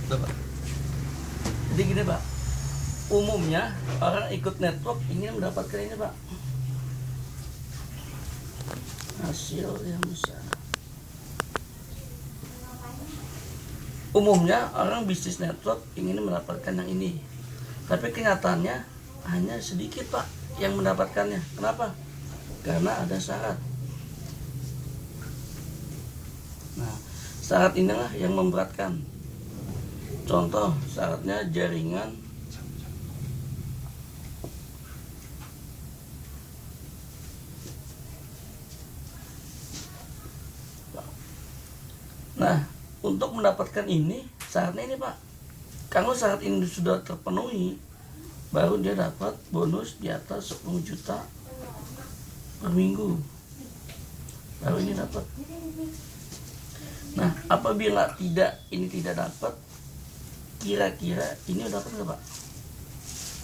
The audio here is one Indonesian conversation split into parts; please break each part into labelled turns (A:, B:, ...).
A: Tuh, Pak. Jadi gini Pak, umumnya orang ikut network ingin mendapatkan ini Pak, hasil yang besar. Umumnya orang bisnis network ingin mendapatkan yang ini, tapi kenyataannya hanya sedikit Pak yang mendapatkannya. Kenapa? Karena ada syarat. Nah, syarat inilah yang memberatkan. Contoh syaratnya jaringan Nah, untuk mendapatkan ini, syaratnya ini Pak. Kalau syarat ini sudah terpenuhi, baru dia dapat bonus di atas 10 juta per minggu. Baru ini dapat. Nah, apabila ini tidak dapat, kira-kira ini dapat nggak Pak?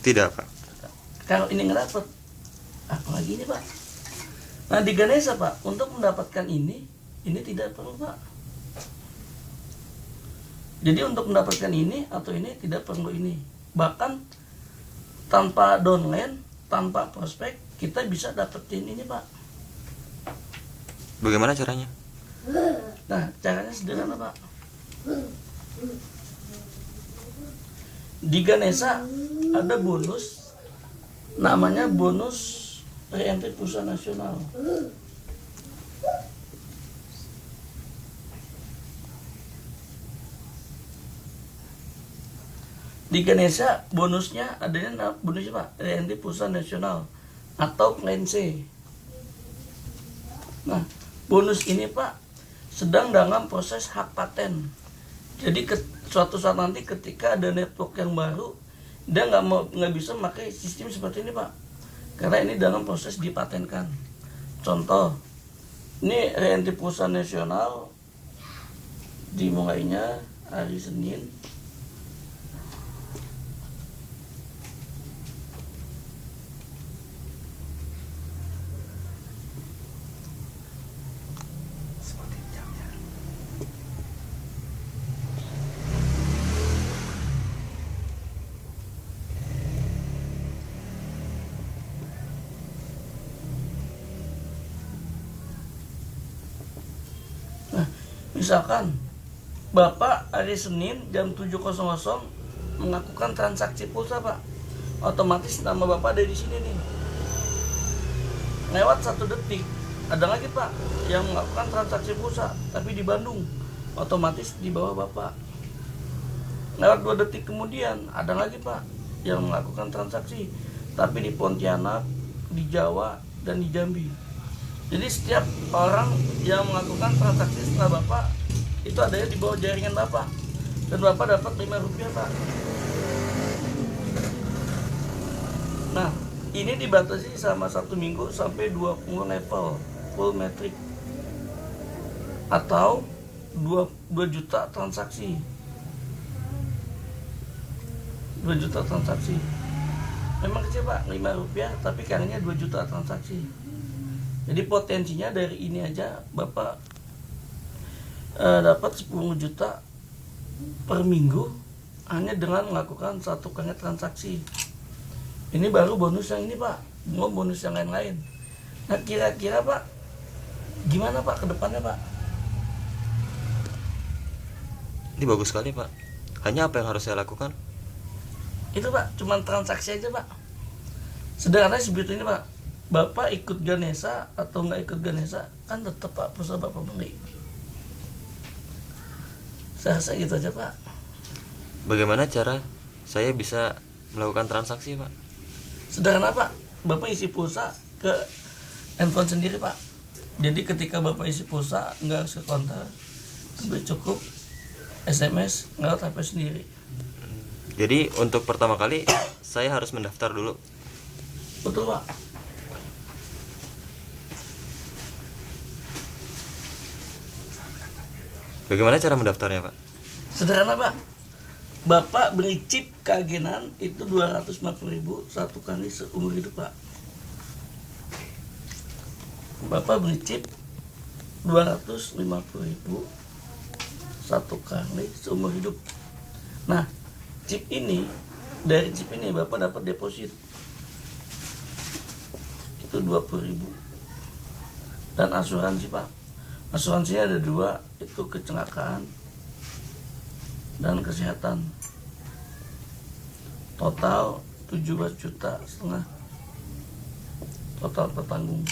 B: Tidak, Pak.
A: Kalau ini nggak dapat, apalagi ini Pak. Nah, di Ganesha Pak, untuk mendapatkan ini tidak perlu Pak. Jadi untuk mendapatkan ini atau ini tidak perlu ini. Bahkan tanpa downline, tanpa prospek, kita bisa dapetin ini Pak.
B: Bagaimana caranya?
A: Nah, caranya sederhana Pak. Di Ganesha ada bonus, namanya bonus reentry perusahaan nasional. Di Ganesha bonusnya adanya bonusnya Pak, reentry perusahaan nasional atau plan C. Nah, bonus ini Pak sedang dalam proses hak paten. Jadi suatu saat nanti ketika ada network yang baru, dia nggak bisa memakai sistem seperti ini Pak, karena ini dalam proses dipatenkan. Contoh, ini reentry perusahaan nasional dimulainya hari Senin. Nah, misalkan Bapak hari Senin jam 7.00 melakukan transaksi pulsa Pak, otomatis nama Bapak ada di sini nih. Lewat 1 detik ada lagi Pak yang melakukan transaksi pulsa tapi di Bandung, otomatis di bawah Bapak. Lewat 2 detik kemudian ada lagi Pak yang melakukan transaksi tapi di Pontianak, di Jawa, dan di Jambi. Jadi setiap orang yang melakukan transaksi setelah Bapak itu adanya di bawah jaringan Bapak, dan Bapak dapat Rp5 Pak. Nah, ini dibatasi sama 1 minggu sampai 20 level full metric atau 2 juta transaksi. 2 juta transaksi. Memang kecil Pak, Rp5, tapi kayaknya 2 juta transaksi. Jadi potensinya dari ini aja Bapak dapat 10 juta per minggu hanya dengan melakukan 1 kali transaksi. Ini baru bonus yang ini Pak, mau bonus yang lain-lain. Nah, kira-kira Pak, gimana Pak ke depannya Pak?
B: Ini bagus sekali, Pak. Hanya apa yang harus saya lakukan?
A: Itu Pak, cuman transaksi aja Pak. Sederhana seperti ini Pak. Bapak ikut Ganesha atau nggak ikut Ganesha, kan tetap Pak perusahaan Bapak beli. Saya rasa gitu aja Pak.
B: Bagaimana cara saya bisa melakukan transaksi, Pak?
A: Sederhana Pak, Bapak isi pulsa ke handphone sendiri Pak. Jadi ketika Bapak isi pulsa nggak harus ke konter, cukup SMS lewat HP sendiri.
B: Jadi untuk pertama kali saya harus mendaftar dulu.
A: Betul Pak.
B: Bagaimana cara mendaftarnya, Pak?
A: Sederhana Pak. Bapak beli chip keagenan itu 250.000 1 kali seumur hidup Pak. Bapak beli chip 250.000 1 kali seumur hidup. Nah, chip ini, dari chip ini Bapak dapat deposit itu 20.000. Dan asuransi Pak, asuransinya ada 2, itu kecelakaan dan kesehatan, total 17,5 juta total tertanggung.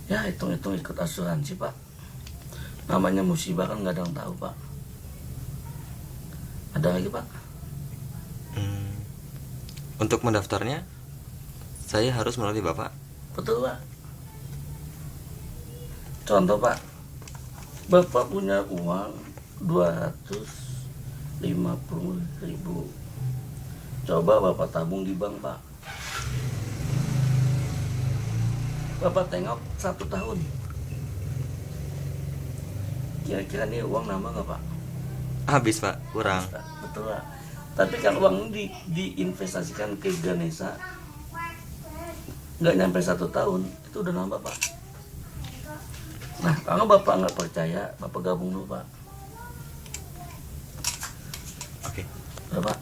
A: Ya hitung-hitung ikut asuransi Pak, namanya musibah kan nggak ada yang tahu Pak. Ada lagi Pak?
B: Untuk mendaftarnya saya harus melalui Bapak.
A: Betul Pak. Contoh Pak, Bapak punya uang 250.000, coba Bapak tabung di bank Pak. Bapak tengok 1 tahun, kira-kira ini uang nambah nggak Pak?
B: Habis Pak, kurang.
A: Betul Pak. Tapi kalau uang ini diinvestasikan ke Ganesha, nggak nyampe 1 tahun itu udah nambah Pak. Nah kalau Bapak nggak percaya, Bapak gabung dulu Pak.
B: Oke.
A: Udah Pak.